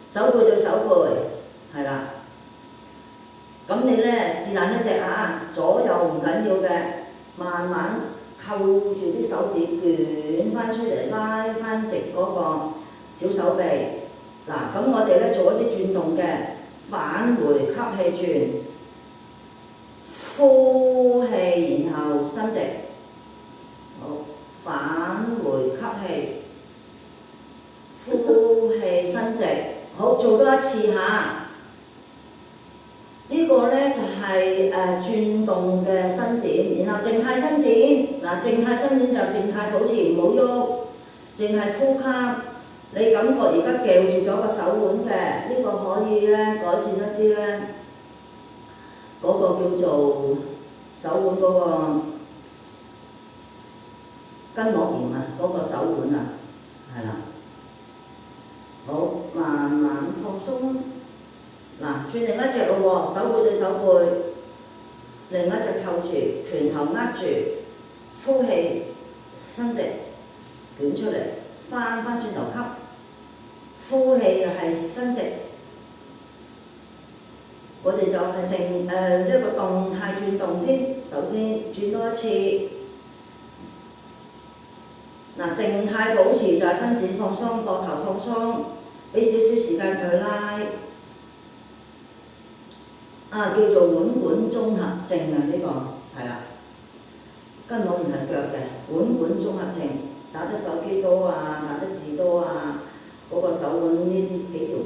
手背對手背，係啦。咁你咧是但一隻啊，左右唔緊要嘅，慢慢扣住啲手指捲翻出嚟，拉翻直嗰個小手臂。嗱，咁我哋咧做一啲轉動嘅，返回吸氣轉，呼氣然後伸直，好，返回吸氣，呼氣伸直，好，做多一次嚇。呢個咧就係轉動嘅伸展，然後靜態伸展。嗱，靜態伸展就靜態保持，唔好喐，淨係呼吸。你感覺而家夾住咗個手腕嘅，呢個可以咧改善一啲咧嗰個叫做手腕嗰個筋膜炎啊，嗰個手腕啊，係啦。好，慢慢放鬆。嗱，轉另一隻咯喎，手背對手背，另一隻扣住，拳頭握住，呼氣伸直，捲出嚟，翻轉頭吸，呼氣又係伸直。我哋就係一個動態轉動先，首先轉多一次。嗱，靜態保持就係伸展放鬆，膊頭放鬆，俾少少時間佢拉。叫做腕管綜合症啊，呢個係啦，筋膜炎係腳嘅腕管綜合症，打得手機多啊，打得字多啊，嗰個手腕呢啲幾條。